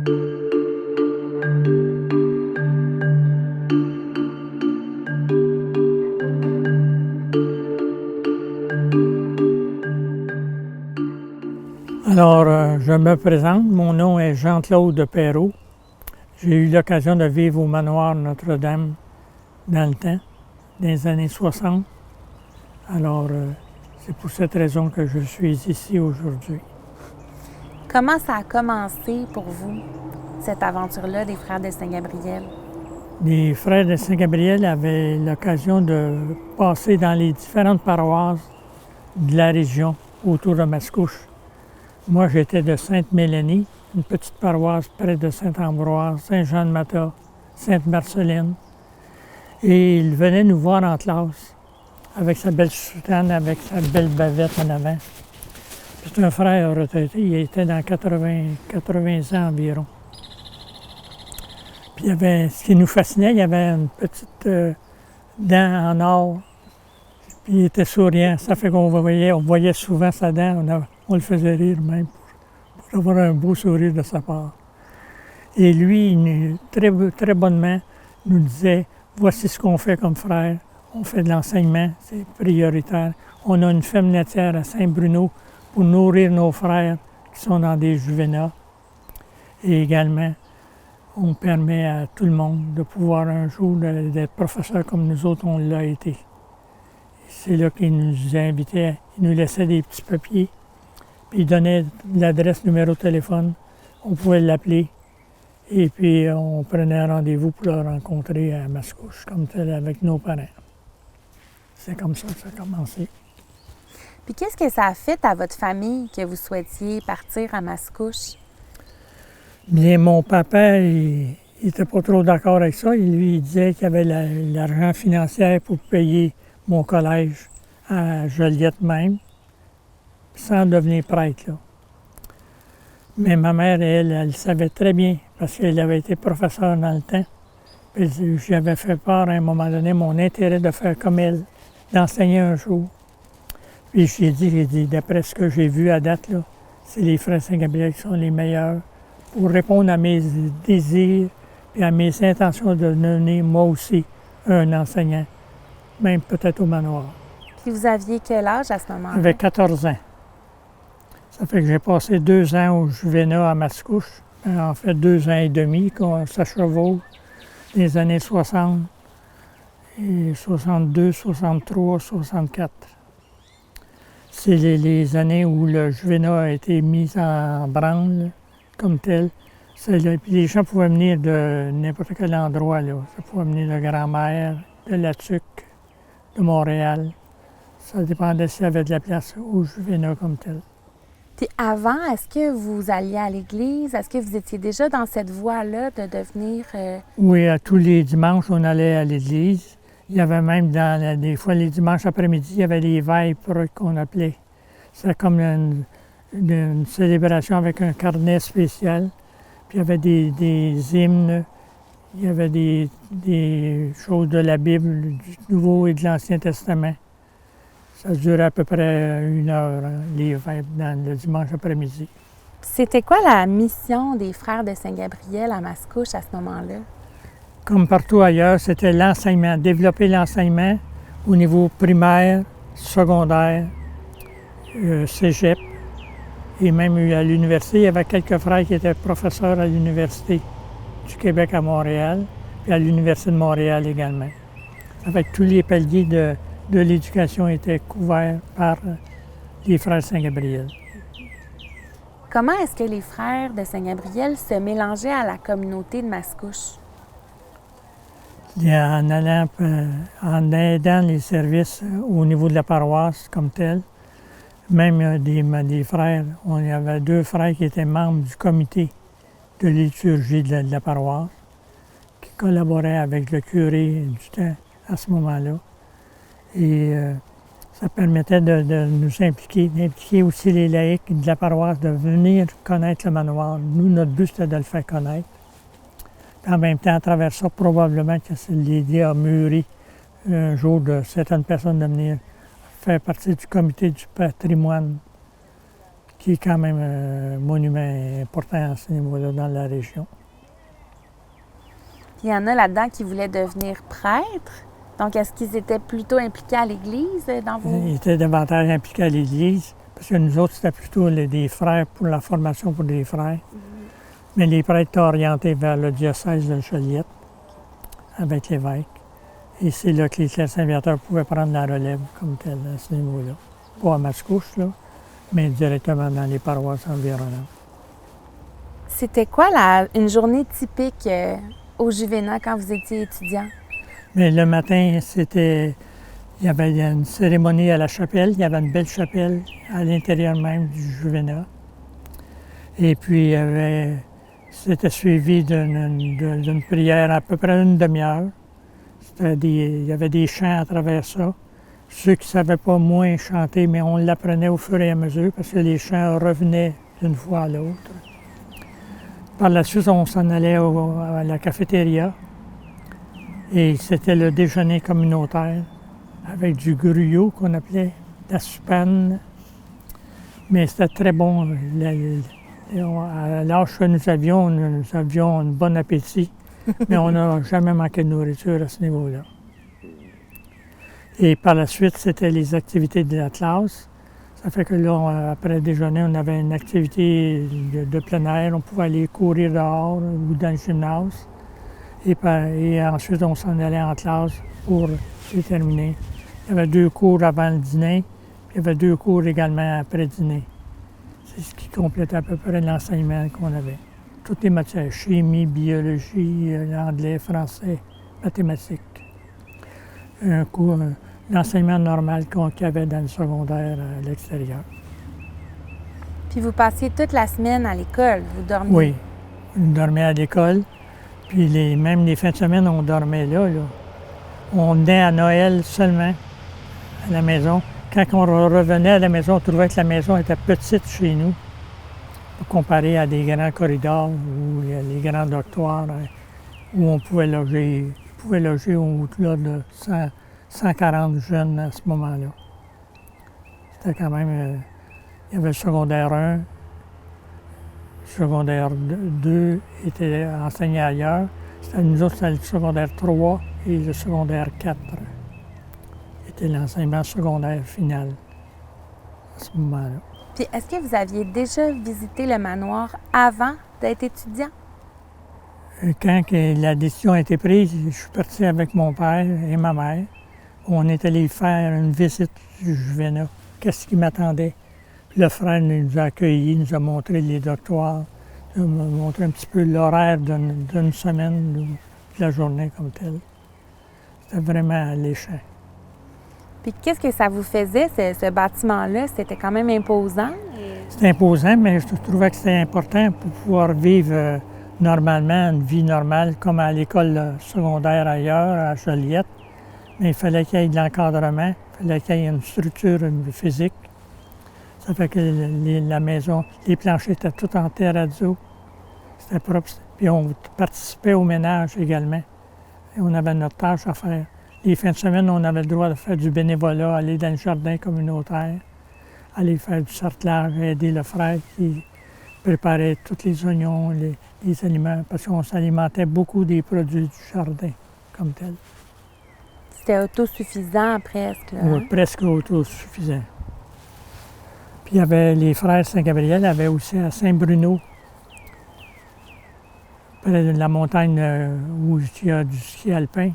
Alors, je me présente, mon nom est Jean-Claude Perrault. J'ai eu l'occasion de vivre au manoir Notre-Dame dans le temps, dans les années 60. Alors, c'est pour cette raison que je suis ici aujourd'hui. Comment ça a commencé pour vous, cette aventure-là des Frères de Saint-Gabriel? Les Frères de Saint-Gabriel avaient l'occasion de passer dans les différentes paroisses de la région autour de Mascouche. Moi, j'étais de Sainte-Mélanie, une petite paroisse près de Saint-Ambroise, Saint-Jean-de-Mata, Sainte-Marceline. Et il venait nous voir en classe, avec sa belle soutane, avec sa belle bavette en avant. C'est un frère retraité, il était dans 80 ans environ. Puis il y avait, ce qui nous fascinait, il y avait une petite dent en or, puis il était souriant. Ça fait qu'on voyait souvent sa dent, on le faisait rire même pour avoir un beau sourire de sa part. Et lui, très bonnement, nous disait, voici ce qu'on fait comme frère. On fait de l'enseignement, c'est prioritaire. On a une ferme laitière à Saint-Bruno pour nourrir nos frères qui sont dans des juvénats. Et également, on permet à tout le monde de pouvoir un jour d'être professeur comme nous autres, on l'a été. C'est là qu'il nous invitait, il nous laissait des petits papiers, puis il donnait l'adresse, numéro de téléphone, on pouvait l'appeler, et puis on prenait un rendez-vous pour le rencontrer à Mascouche, comme tel, avec nos parents. C'est comme ça que ça a commencé. Puis qu'est-ce que ça a fait à votre famille que vous souhaitiez partir à Mascouche? Bien, mon papa, il n'était pas trop d'accord avec ça. Il disait qu'il avait l'argent financier pour payer mon collège à Joliette même, sans devenir prêtre, là. Mais ma mère, elle savait très bien, parce qu'elle avait été professeure dans le temps. Puis j'avais fait part à un moment donné mon intérêt de faire comme elle, d'enseigner un jour. Puis j'ai dit, d'après ce que j'ai vu à date, là, c'est les Frères Saint-Gabriel qui sont les meilleurs pour répondre à mes désirs et à mes intentions de devenir moi aussi un enseignant, même peut-être au manoir. Puis vous aviez quel âge à ce moment-là? J'avais 14 ans. Ça fait que j'ai passé 2 ans au Juvénat à Mascouche. En fait, 2 ans et demi, qu'on s'achevaux les années 60, et 62, 63, 64. C'est les années où le Juvénat a été mis en branle comme tel. Puis les gens pouvaient venir de n'importe quel endroit, là. Ça pouvait venir de Grand-Mère, de La Tuque, de Montréal. Ça dépendait s'il y avait de la place au Juvénat comme tel. Puis avant, est-ce que vous alliez à l'église? Est-ce que vous étiez déjà dans cette voie-là de devenir... Oui, tous les dimanches, on allait à l'église. Il y avait même, des fois, les dimanches après-midi, il y avait les vêpres qu'on appelait. C'était comme une célébration avec un carnet spécial. Puis il y avait des hymnes, il y avait des choses de la Bible, du Nouveau et de l'Ancien Testament. Ça durait à peu près 1 heure, hein, les vêpres, le dimanche après-midi. C'était quoi la mission des Frères de Saint-Gabriel à Mascouche à ce moment-là? Comme partout ailleurs, c'était l'enseignement, développer l'enseignement au niveau primaire, secondaire, cégep, et même à l'université. Il y avait quelques frères qui étaient professeurs à l'Université du Québec à Montréal, puis à l'Université de Montréal également. Ça fait que tous les paliers de l'éducation étaient couverts par les Frères Saint-Gabriel. Comment est-ce que les Frères de Saint-Gabriel se mélangeaient à la communauté de Mascouche? En aidant les services au niveau de la paroisse comme tel, même des frères, il y avait 2 frères qui étaient membres du comité de liturgie de la paroisse, qui collaboraient avec le curé du temps à ce moment-là. Et ça permettait de nous impliquer, d'impliquer aussi les laïcs de la paroisse, de venir connaître le manoir. Nous, notre but, c'était de le faire connaître. Puis en même temps, à travers ça, probablement que l'idée a mûri un jour de certaines personnes de venir faire partie du comité du patrimoine qui est quand même un monument important à ce niveau-là dans la région. Il y en a là-dedans qui voulaient devenir prêtres. Donc, est-ce qu'ils étaient plutôt impliqués à l'Église dans vos... Ils étaient davantage impliqués à l'Église, parce que nous autres, c'était plutôt des frères pour la formation pour des frères. Mais les prêtres étaient orientés vers le diocèse de Joliette, avec l'évêque. Et c'est là que les clercs serviteurs pouvaient prendre la relève comme tel à ce niveau-là. Pas à Mascouche, là, mais directement dans les paroisses environnantes. C'était quoi une journée typique au Juvénat quand vous étiez étudiant? Mais le matin, il y avait une cérémonie à la chapelle. Il y avait une belle chapelle à l'intérieur même du Juvénat. Et puis, c'était suivi d'une prière à peu près une demi-heure. Il y avait des chants à travers ça. Ceux qui ne savaient pas moins chanter, mais on l'apprenait au fur et à mesure parce que les chants revenaient d'une fois à l'autre. Par la suite, on s'en allait à la cafétéria. Et c'était le déjeuner communautaire avec du gruyot qu'on appelait la soupane. Mais c'était très bon. À l'âge que nous avions un bon appétit, mais on n'a jamais manqué de nourriture à ce niveau-là. Et par la suite, c'était les activités de la classe. Ça fait que là, après le déjeuner, on avait une activité de plein air. On pouvait aller courir dehors ou dans le gymnase. Et ensuite, on s'en allait en classe pour terminer. Il y avait 2 cours avant le dîner, puis il y avait 2 cours également après le dîner. C'est ce qui complétait à peu près l'enseignement qu'on avait. Toutes les matières, chimie, biologie, anglais, français, mathématiques. L'enseignement normal qu'il y avait dans le secondaire à l'extérieur. Puis vous passiez toute la semaine à l'école, vous dormiez? Oui, on dormait à l'école. Puis même les fins de semaine, on dormait là. On venait à Noël seulement à la maison. Quand on revenait à la maison, on trouvait que la maison était petite chez nous, comparé à des grands corridors ou les grands dortoirs où on pouvait loger. On pouvait loger au-delà de 140 jeunes à ce moment-là. C'était quand même... il y avait le secondaire 1, secondaire 2 était enseigné ailleurs. Nous autres, c'était le secondaire 3 et le secondaire 4 était l'enseignement secondaire final à ce moment-là. Puis est-ce que vous aviez déjà visité le manoir avant d'être étudiant? Quand la décision a été prise, je suis parti avec mon père et ma mère. On est allé faire une visite du Juvénat. Qu'est-ce qui m'attendait? Puis le frère nous a accueillis, nous a montré les dortoirs, nous a montré un petit peu l'horaire d'une semaine, de la journée comme telle. C'était vraiment alléchant. Puis qu'est-ce que ça vous faisait, ce bâtiment-là? C'était quand même imposant? C'était imposant, mais je trouvais que c'était important pour pouvoir vivre normalement, une vie normale, comme à l'école secondaire ailleurs, à Joliette. Mais il fallait qu'il y ait de l'encadrement, il fallait qu'il y ait une structure physique. Ça fait que la maison, les planchers étaient tout en terrazzo. C'était propre. Puis on participait au ménage également. Et on avait notre tâche à faire. Les fins de semaine, on avait le droit de faire du bénévolat, aller dans le jardin communautaire, aller faire du sarclage, aider le frère qui préparait tous les oignons, les aliments, parce qu'on s'alimentait beaucoup des produits du jardin comme tel. C'était autosuffisant presque. Là, Oui, presque autosuffisant. Puis il y avait les frères Saint-Gabriel, avaient aussi à Saint-Bruno, près de la montagne où il y a du ski alpin.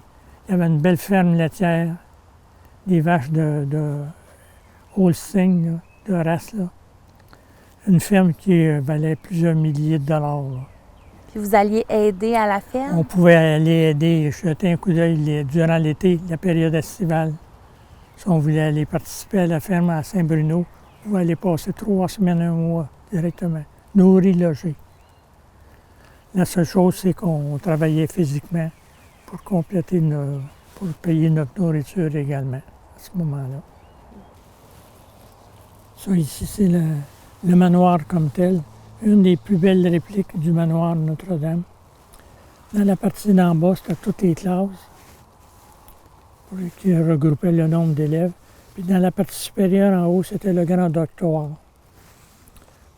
Il y avait une belle ferme laitière, des vaches de Holstein, de race. Là. Une ferme qui valait plusieurs milliers de dollars. Là. Puis vous alliez aider à la ferme? On pouvait aller aider, jeter un coup d'œil durant l'été, la période estivale. Si on voulait aller participer à la ferme à Saint-Bruno, on pouvait aller passer 3 semaines, 1 mois directement, nourri, logé. La seule chose, c'est qu'on travaillait physiquement pour pour payer notre nourriture également à ce moment-là. Ça ici, c'est le manoir comme tel, une des plus belles répliques du manoir Notre-Dame. Dans la partie d'en bas, c'était toutes les classes qui regroupaient le nombre d'élèves. Puis dans la partie supérieure, en haut, c'était le grand doctorat.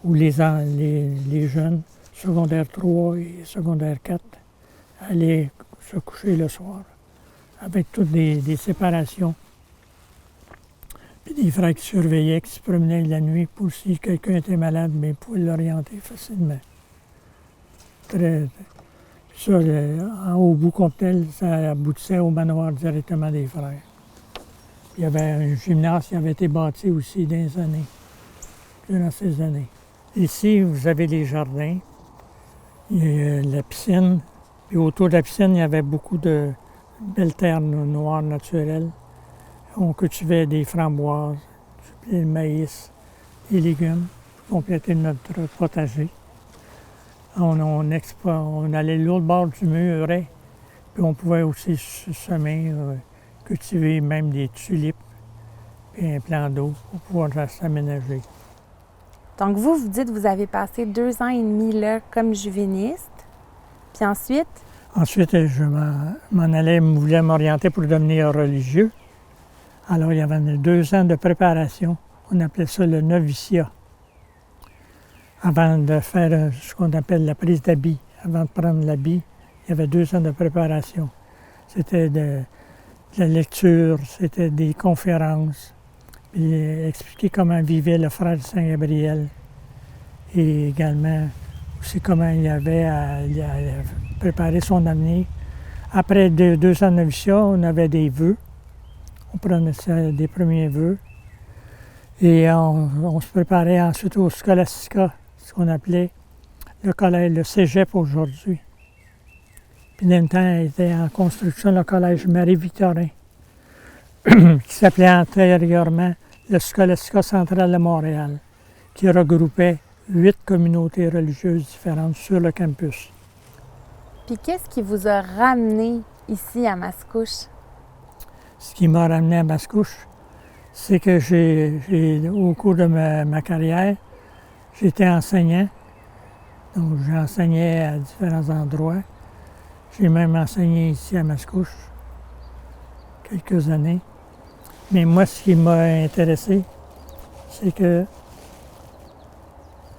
où les jeunes, secondaire 3 et secondaire 4, allaient se coucher le soir, avec toutes des séparations. Puis des frères qui surveillaient, qui se promenaient la nuit pour si quelqu'un était malade, bien, ils pouvaient l'orienter facilement. Puis ça, au bout comme tel, ça aboutissait au manoir directement des frères. Puis il y avait un gymnase qui avait été bâti aussi durant ces années. Ici, vous avez les jardins, il y a la piscine, puis autour de la piscine, il y avait beaucoup de belles terres noires naturelles. On cultivait des framboises, du maïs, des légumes pour compléter notre potager. On allait de l'autre bord du muret, puis on pouvait aussi semer, cultiver même des tulipes, puis un plan d'eau pour pouvoir s'aménager. Donc vous dites que vous avez passé 2 ans et demi là comme juvéniste, puis ensuite? Ensuite, je voulais m'orienter pour devenir religieux. Alors, il y avait 2 ans de préparation. On appelait ça le noviciat. Avant de faire ce qu'on appelle la prise d'habit. Avant de prendre l'habit, il y avait 2 ans de préparation. C'était de la lecture, c'était des conférences, puis expliquer comment vivait le frère Saint-Gabriel. Et également aussi comment il avait à préparer son avenir. Après 2 ans de noviciat, on avait des vœux. On prenait des premiers vœux et on se préparait ensuite au Scholastica, ce qu'on appelait le collège, le cégep aujourd'hui. Puis d'un temps, était en construction le collège Marie-Victorin, qui s'appelait antérieurement le Scholastica central de Montréal, qui regroupait 8 communautés religieuses différentes sur le campus. Puis qu'est-ce qui vous a ramené ici à Mascouche? Ce qui m'a ramené à Mascouche, c'est que au cours de ma carrière, j'étais enseignant. Donc, j'enseignais à différents endroits. J'ai même enseigné ici à Mascouche quelques années. Mais moi, ce qui m'a intéressé, c'est que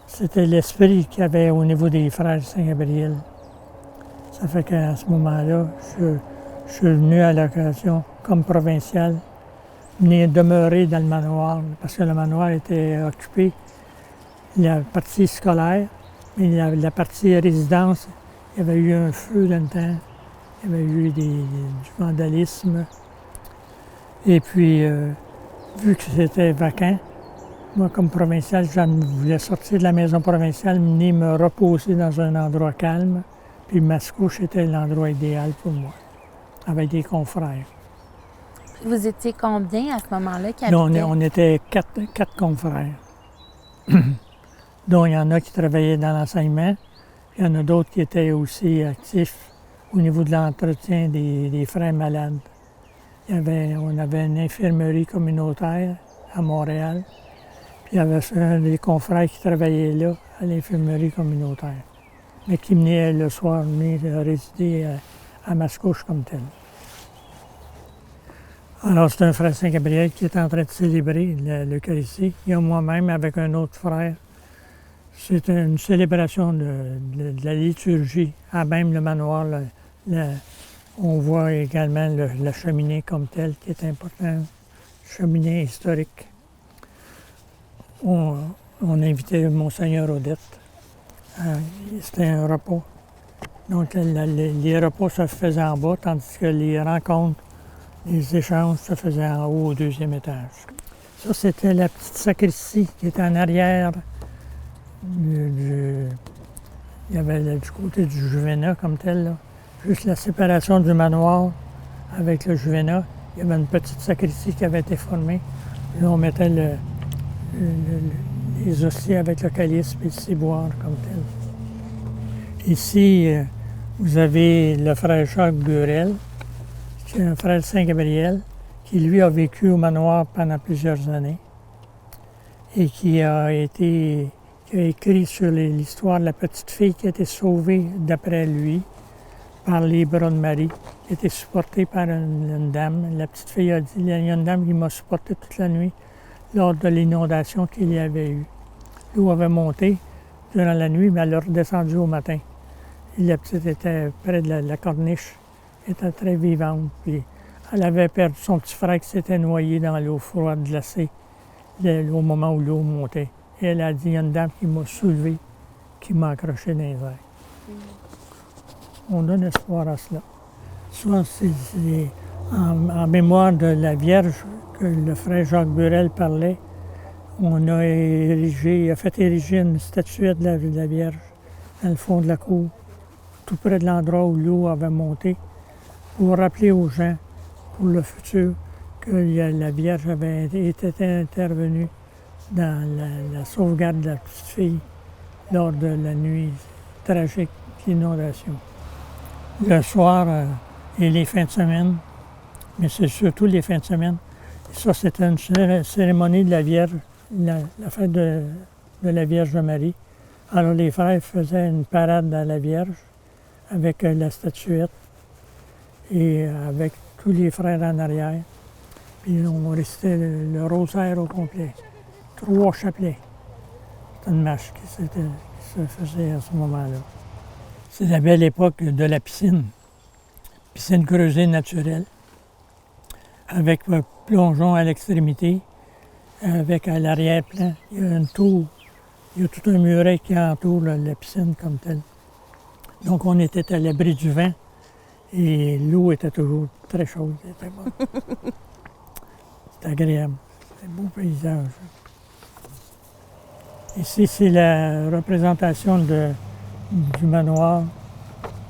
c'était l'esprit qu'il y avait au niveau des frères Saint-Gabriel. Ça fait qu'à ce moment-là, je suis venu à l'occasion, comme provincial, venir demeurer dans le manoir, parce que le manoir était occupé, la partie scolaire, mais la partie résidence, il y avait eu un feu dans le temps, il y avait eu du vandalisme. Et puis, vu que c'était vacant, moi, comme provincial, je voulais sortir de la maison provinciale, venir me reposer dans un endroit calme, puis Mascouche était l'endroit idéal pour moi, avec des confrères. Vous étiez combien à ce moment-là qui Nous, habitaient? on était quatre confrères, dont il y en a qui travaillaient dans l'enseignement, puis il y en a d'autres qui étaient aussi actifs au niveau de l'entretien des frères malades. On avait une infirmerie communautaire à Montréal, puis il y avait des confrères qui travaillaient là, à l'infirmerie communautaire, mais qui venaient le soir venir résider à Mascouche comme tel. Alors, c'est un frère Saint-Gabriel qui est en train de célébrer l'Eucharistie. Il y a moi-même avec un autre frère. C'est une célébration de la liturgie. À même le manoir, on voit également la cheminée comme telle, qui est importante, cheminée historique. On invitait Monseigneur Odette. C'était un repas. Donc, les repas se faisaient en bas, tandis que les rencontres, les échanges se faisaient en haut, au 2e étage. Ça, c'était la petite sacristie qui était en arrière. Il y avait du côté du Juvénat comme tel, là. Juste la séparation du manoir avec le Juvénat. Il y avait une petite sacristie qui avait été formée. Là, on mettait les hosties avec le calice et le ciboire comme tel. Ici, vous avez le frère Jacques Burel, qui est un frère Saint-Gabriel, qui lui a vécu au manoir pendant plusieurs années et qui a écrit sur l'histoire de la petite fille qui a été sauvée d'après lui par les bras de Marie, qui a été supportée par une dame. La petite fille a dit, il y a une dame qui m'a supporté toute la nuit lors de l'inondation qu'il y avait eue. l'eau avait monté durant la nuit, mais elle est redescendue au matin. Et la petite était près de la corniche, elle était très vivante. Puis elle avait perdu son petit frère qui s'était noyé dans l'eau froide glacée au moment où l'eau montait. Et elle a dit, il y a une dame qui m'a soulevé, qui m'a accroché dans les airs. On donne espoir à cela. Soit c'est en mémoire de la Vierge que le frère Jacques Burel parlait. On a fait ériger une statuette de la Vierge dans le fond de la cour, tout près de l'endroit où l'eau avait monté, pour rappeler aux gens, pour le futur, que la Vierge avait été intervenue dans la sauvegarde de la petite fille lors de la nuit tragique d'inondation. Le soir et les fins de semaine, mais c'est surtout les fins de semaine, ça c'était une cérémonie de la Vierge, la fête de la Vierge Marie. Alors les frères faisaient une parade à la Vierge avec la statuette et avec tous les frères en arrière. Puis on récitait le rosaire au complet, 3 chapelets. C'est une marche qui se faisait à ce moment-là. C'est la belle époque de la piscine creusée naturelle, avec un plongeon à l'extrémité, avec à l'arrière-plan, il y a une tour, il y a tout un muret qui entoure la piscine comme telle. Donc on était à l'abri du vent et l'eau était toujours très chaude, c'était bon. C'est agréable, c'est un beau paysage. Ici, c'est la représentation du manoir,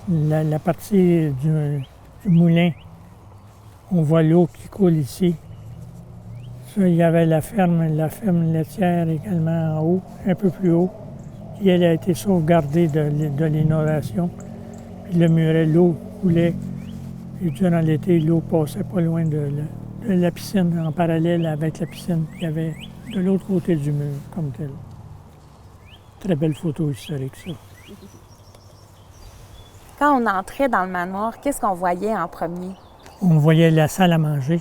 la partie du moulin. On voit l'eau qui coule ici. Ça, il y avait la ferme laitière également en haut, un peu plus haut, qui elle a été sauvegardée de l'inondation. Puis le muret, l'eau coulait. Et durant l'été, l'eau passait pas loin de la piscine, en parallèle avec la piscine qu'il y avait de l'autre côté du mur, comme tel. Très belle photo historique, ça. Quand on entrait dans le manoir, qu'est-ce qu'on voyait en premier? On voyait la salle à manger.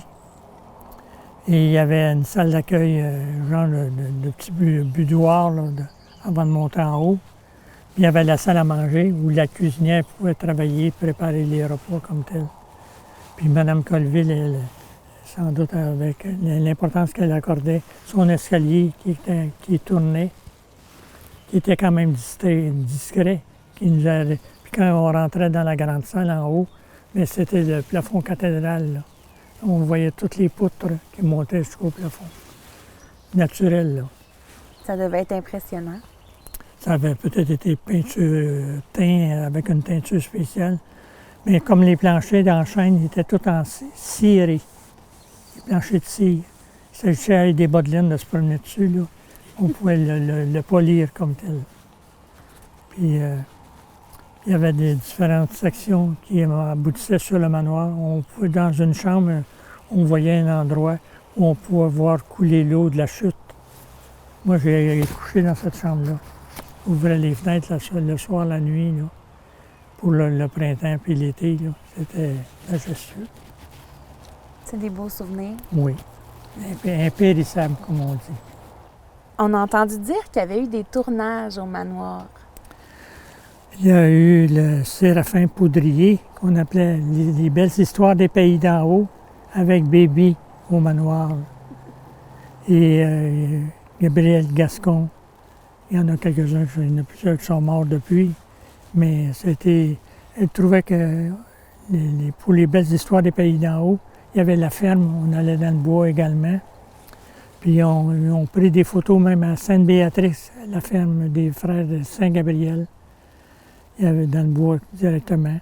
Et il y avait une salle d'accueil, genre de petit boudoir là, avant de monter en haut. Puis il y avait la salle à manger où la cuisinière pouvait travailler, préparer les repas comme tel. Puis Mme Colville, elle, sans doute avec l'importance qu'elle accordait, son escalier qui tournait, qui était quand même discret. Puis quand on rentrait dans la grande salle en haut, mais c'était le plafond cathédral. Là. On voyait toutes les poutres qui montaient jusqu'au plafond. Naturel, là. Ça devait être impressionnant. Ça avait peut-être été teint avec une teinture spéciale. Mais comme les planchers dans la chaîne étaient tous en ciré, les planchers de cire, il s'agissait avec des bas de laine de se promener dessus, là. On pouvait le polir comme tel. Puis il y avait des différentes sections qui aboutissaient sur le manoir. Dans une chambre, on voyait un endroit où on pouvait voir couler l'eau de la chute. Moi, j'ai couché dans cette chambre-là. J'ouvrais les fenêtres le soir, la nuit, là, pour le printemps puis l'été. C'était majestueux. C'est des beaux souvenirs. Oui. Impérissable, comme on dit. On a entendu dire qu'il y avait eu des tournages au manoir. Il y a eu le Séraphin Poudrier, qu'on appelait les belles histoires des pays d'en haut, avec Baby au manoir. Et Gabriel Gascon. Il y en a quelques-uns, il y en a plusieurs qui sont morts depuis. Mais elle trouvait que pour les belles histoires des pays d'en haut, il y avait la ferme, on allait dans le bois également. Puis on pris des photos même à Sainte-Béatrice, la ferme des frères de Saint-Gabriel. Il y avait dans le bois directement.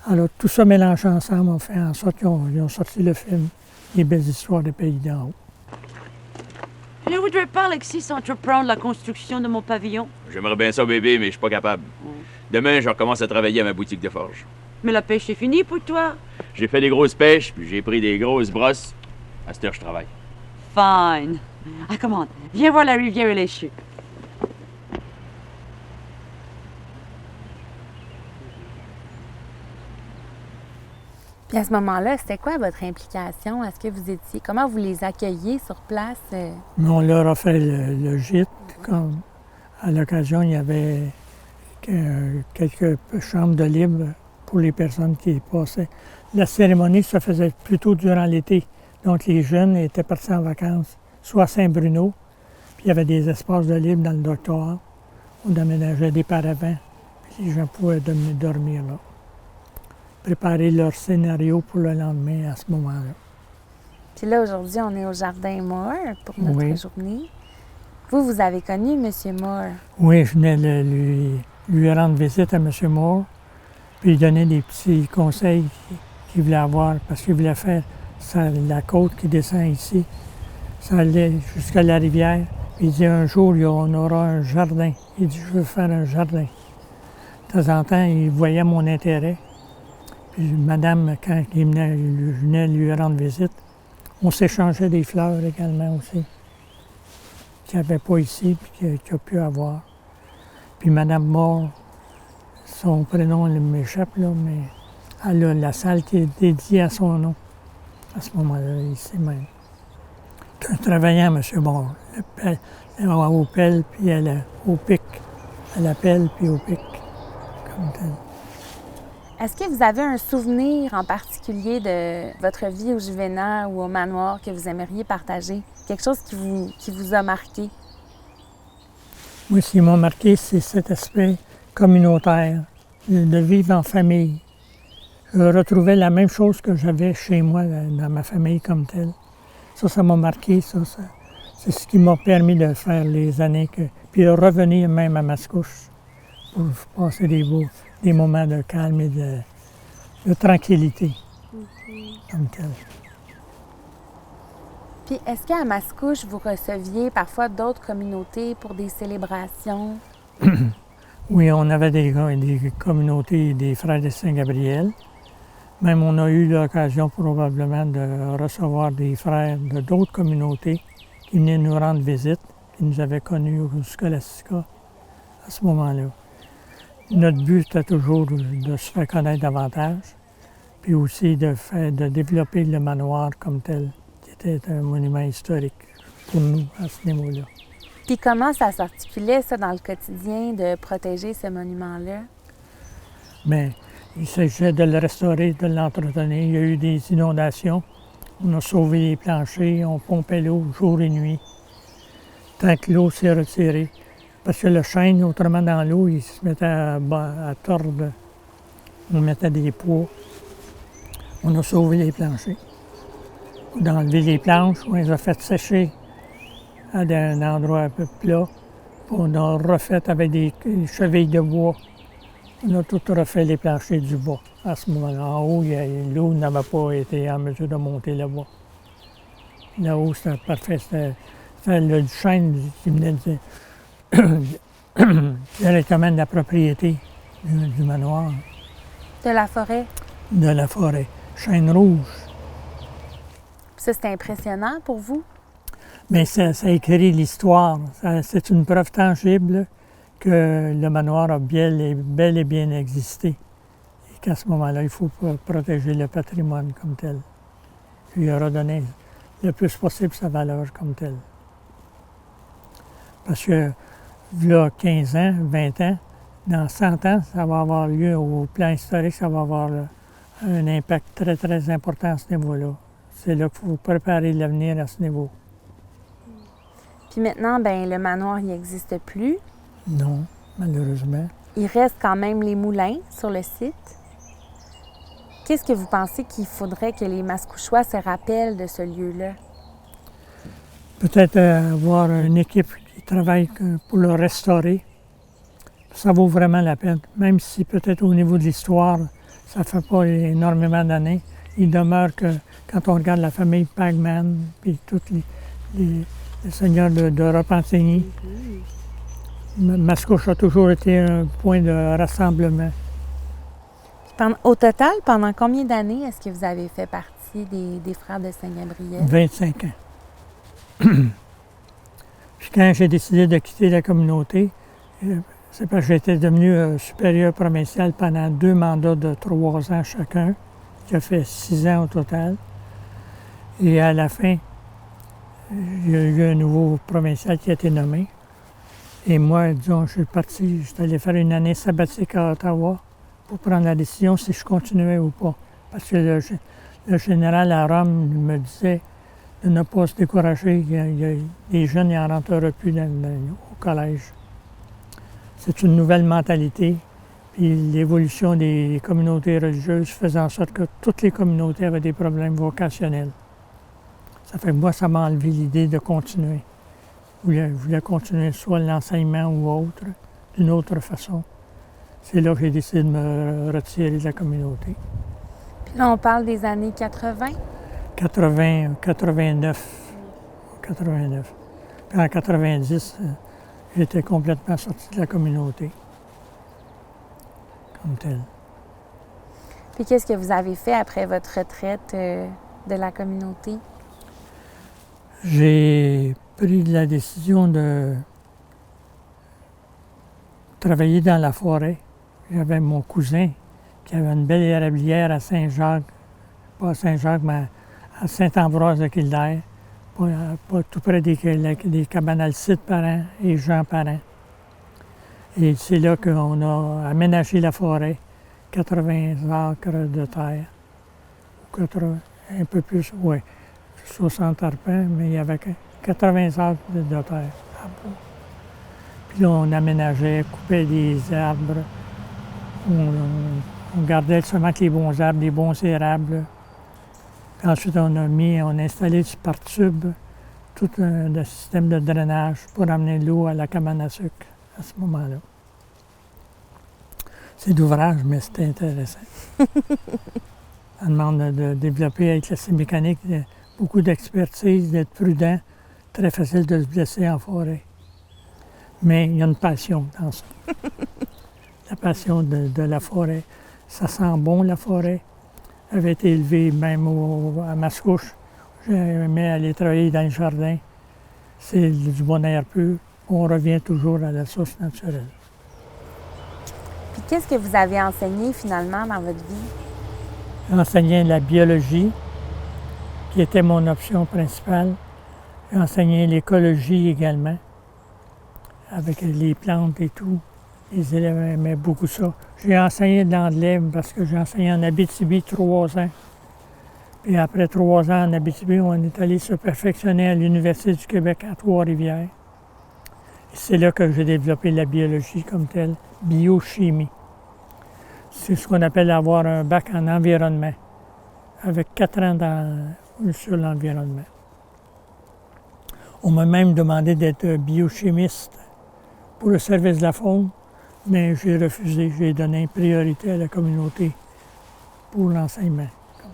Alors tout ça mélangé ensemble a fait en sorte qu'ils ont sorti le film Les belles histoires des pays d'en haut. Je ne voudrais pas, Alexis, entreprendre la construction de mon pavillon. J'aimerais bien ça, bébé, mais je suis pas capable. Demain, je recommence à travailler à ma boutique de forge. Mais la pêche est finie pour toi. J'ai fait des grosses pêches, puis j'ai pris des grosses brosses. À cette heure, je travaille. Fine. Ah, commande. Viens voir la rivière et les chutes. Puis à ce moment-là, c'était quoi votre implication? Est-ce que vous étiez... Comment vous les accueilliez sur place? Mais on leur offrait le gîte, comme À l'occasion, il y avait quelques chambres de libre pour les personnes qui passaient. La cérémonie se faisait plutôt durant l'été. Donc, les jeunes étaient partis en vacances, soit à Saint-Bruno, puis il y avait des espaces de libre dans le doctorat. On aménageait des paravents, puis les gens pouvaient dormir là. Préparer leur scénario pour le lendemain à ce moment-là. Puis là, aujourd'hui, on est au Jardin Moore pour notre Oui. journée. Vous avez connu M. Moore. Oui, je venais lui rendre visite à M. Moore, puis lui donner des petits conseils qu'il voulait avoir, parce qu'il voulait faire la côte qui descend ici. Ça allait jusqu'à la rivière. Puis il dit, un jour, on aura un jardin. Il dit, je veux faire un jardin. De temps en temps, il voyait mon intérêt. Puis madame, quand je venais lui rendre visite, on s'échangeait des fleurs également aussi, qu'il n'y avait pas ici, puis qu'il a pu avoir. Puis madame Moore, son prénom m'échappe, là, mais elle a la salle qui est dédiée à son nom, à ce moment-là, ici même. C'est un travaillant, M. Moore, au pelle, puis au pic. À la pelle, puis au pic, comme tel. Est-ce que vous avez un souvenir en particulier de votre vie au Juvénat ou au manoir que vous aimeriez partager? Quelque chose qui vous a marqué? Moi, ce qui m'a marqué, c'est cet aspect communautaire, de vivre en famille. Je retrouvais la même chose que j'avais chez moi, dans ma famille comme telle. Ça m'a marqué, c'est ce qui m'a permis de faire les années puis de revenir même à Mascouche pour passer des moments de calme et de tranquillité, comme tel. Puis est-ce qu'à Mascouche, vous receviez parfois d'autres communautés pour des célébrations? Oui, on avait des communautés des Frères de Saint-Gabriel. Même on a eu l'occasion probablement de recevoir des frères de d'autres communautés qui venaient nous rendre visite, qui nous avaient connus au Scholastica à ce moment-là. Notre but était toujours de se faire connaître davantage, puis aussi de développer le manoir comme tel, qui était un monument historique pour nous à ce niveau-là. Puis comment ça s'articulait, ça, dans le quotidien, de protéger ce monument-là? Mais il s'agissait de le restaurer, de l'entretenir. Il y a eu des inondations. On a sauvé les planchers, on pompait l'eau jour et nuit, tant que l'eau s'est retirée. Parce que le chêne, autrement dans l'eau, il se mettait à tordre. On mettait des poids. On a sauvé les planchers. On a enlevé les planches, on les a fait sécher à un endroit un peu plat. On a refait avec des chevilles de bois. On a tout refait les planchers du bois. À ce moment-là, en haut, l'eau n'avait pas été en mesure de monter là-bas. Là-haut, c'était parfait. C'était le chêne qui venait directement de la propriété du manoir. De la forêt? De la forêt. Chêne rouge. Ça, c'est impressionnant pour vous? Mais ça écrit l'histoire. C'est une preuve tangible que le manoir a bel et bien existé. Et qu'à ce moment-là, il faut protéger le patrimoine comme tel. Lui redonner le plus possible sa valeur comme telle. Parce que, là, 15 ans, 20 ans, dans 100 ans, ça va avoir lieu au plan historique, ça va avoir un impact très, très important à ce niveau-là. C'est là qu'il faut préparer l'avenir à ce niveau. Puis maintenant, bien, le manoir, il n'existe plus. Non, malheureusement. Il reste quand même les moulins sur le site. Qu'est-ce que vous pensez qu'il faudrait que les Mascouchois se rappellent de ce lieu-là? Peut-être avoir une équipe qui travaille pour le restaurer. Ça vaut vraiment la peine. Même si peut-être au niveau de l'histoire, ça ne fait pas énormément d'années, il demeure que quand on regarde la famille Pagman, puis tous les seigneurs de Repentigny, Mascouche a toujours été un point de rassemblement. Au total, pendant combien d'années est-ce que vous avez fait partie des Frères de Saint-Gabriel? 25 ans. Puis quand j'ai décidé de quitter la communauté, c'est parce que j'étais devenu supérieur provincial pendant 2 mandats de 3 ans chacun, qui a fait 6 ans au total. Et à la fin, il y a eu un nouveau provincial qui a été nommé. Et moi, disons, je suis parti, j'étais allé faire une année sabbatique à Ottawa pour prendre la décision si je continuais ou pas. Parce que le général à Rome me disait de ne pas se décourager. Les jeunes n'en rentreraient plus au collège. C'est une nouvelle mentalité. Puis l'évolution des communautés religieuses faisait en sorte que toutes les communautés avaient des problèmes vocationnels. Ça fait que moi, ça m'a enlevé l'idée de continuer. Je voulais continuer soit l'enseignement ou autre, d'une autre façon. C'est là que j'ai décidé de me retirer de la communauté. Puis là, on parle des années 80? 89. Puis en 90, j'étais complètement sorti de la communauté, comme telle. Puis qu'est-ce que vous avez fait après votre retraite de la communauté? J'ai pris la décision de travailler dans la forêt. J'avais mon cousin qui avait une belle érablière à Saint-Jacques, pas à Saint-Jacques, mais à Saint-Ambroise-de-Kildare, pas tout près des cabanes Alcide Parent et Jean Parent. Et c'est là qu'on a aménagé la forêt, 80 acres de terre, un peu plus, oui, 60 arpents, mais il y avait 80 acres de terre à bout. Puis là, on aménageait, coupait des arbres, on gardait seulement que les bons arbres, les bons érables. Puis ensuite, on a installé par tube tout un système de drainage pour amener l'eau à la cabane à sucre à ce moment-là. C'est d'ouvrage, mais c'était intéressant. Ça demande de développer avec la mécanique beaucoup d'expertise, d'être prudent, très facile de se blesser en forêt. Mais il y a une passion dans ça. La passion de la forêt. Ça sent bon, la forêt. J'avais été élevé même à Mascouche. J'aimais aller travailler dans le jardin. C'est du bon air pur. On revient toujours à la source naturelle. Puis qu'est-ce que vous avez enseigné finalement dans votre vie? J'ai enseigné la biologie, qui était mon option principale. J'ai enseigné l'écologie également, avec les plantes et tout. Les élèves aimaient beaucoup ça. J'ai enseigné de l'anglais parce que j'ai enseigné en Abitibi 3 ans. Puis après 3 ans en Abitibi, on est allé se perfectionner à l'Université du Québec à Trois-Rivières. Et c'est là que j'ai développé la biologie comme telle, biochimie. C'est ce qu'on appelle avoir un bac en environnement, avec 4 ans sur l'environnement. On m'a même demandé d'être biochimiste pour le service de la faune, mais j'ai refusé. J'ai donné priorité à la communauté pour l'enseignement.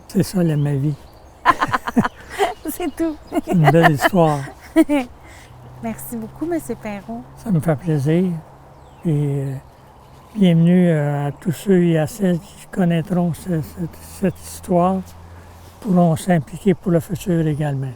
C'est ça, ma vie. C'est tout. C'est une belle histoire. Merci beaucoup, M. Perron. Ça me fait plaisir. Et bienvenue à tous ceux et à celles qui connaîtront cette histoire, pourront s'impliquer pour le futur également.